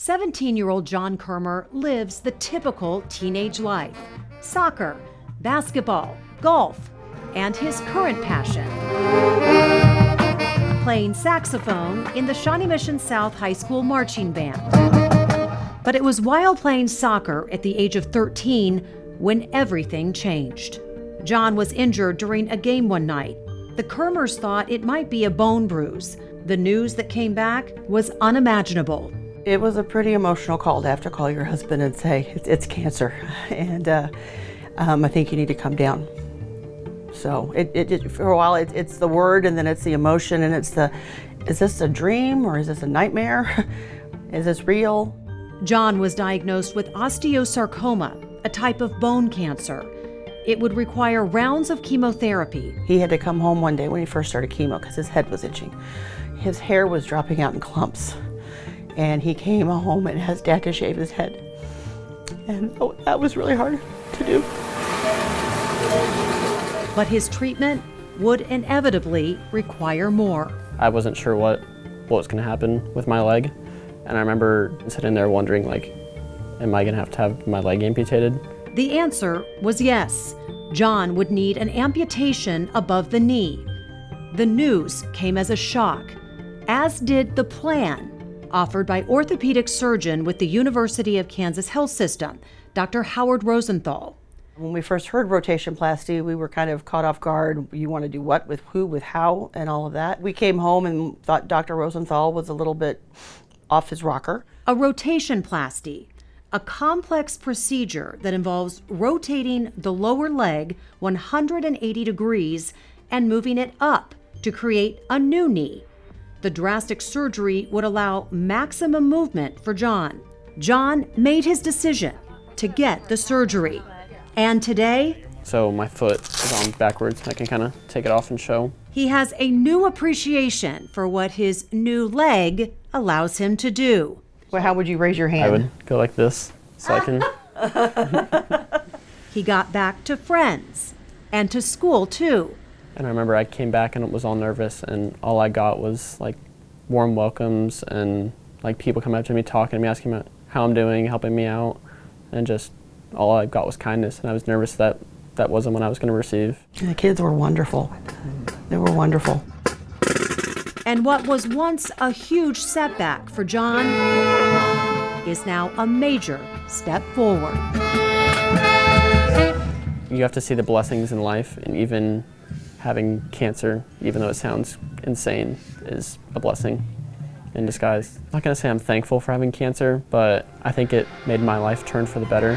17-year-old John Kirmer lives the typical teenage life: soccer, basketball, golf, and his current passion, playing saxophone in the Shawnee Mission South High School marching band. But it was while playing soccer at the age of 13 when everything changed. John was injured during a game one night. The Kirmers thought it might be a bone bruise. The news that came back was unimaginable. It was a pretty emotional call to have to call your husband and say, it's cancer, and I think you need to come down. So for a while, it's the word, and then it's the emotion, and it's is this a dream or is this a nightmare? Is this real? John was diagnosed with osteosarcoma, a type of bone cancer. It would require rounds of chemotherapy. He had to come home one day when he first started chemo because his head was itching. His hair was dropping out in clumps. And he came home and asked Dad to shave his head. And that was really hard to do. But his treatment would inevitably require more. I wasn't sure what was going to happen with my leg. And I remember sitting there wondering, like, am I going to have my leg amputated? The answer was yes. John would need an amputation above the knee. The news came as a shock, as did the plan offered by orthopedic surgeon with the University of Kansas Health System, Dr. Howard Rosenthal. When we first heard rotationplasty, we were kind of caught off guard. You want to do what, with who, with how, and all of that. We came home and thought Dr. Rosenthal was a little bit off his rocker. A rotationplasty, a complex procedure that involves rotating the lower leg 180 degrees and moving it up to create a new knee. The drastic surgery would allow maximum movement for John. John made his decision to get the surgery. And today, so my foot is on backwards. I can kind of take it off and show. He has a new appreciation for what his new leg allows him to do. Well, how would you raise your hand? I would go like this so I can. He got back to friends and to school too. And I remember I came back and was all nervous, and all I got was like warm welcomes and like people coming up to me, talking to me, asking me how I'm doing, helping me out, and just all I got was kindness. And I was nervous that wasn't what I was going to receive. And the kids were wonderful. They were wonderful. And what was once a huge setback for John is now a major step forward. You have to see the blessings in life, and even having cancer, even though it sounds insane, is a blessing in disguise. I'm not going to say I'm thankful for having cancer, but I think it made my life turn for the better.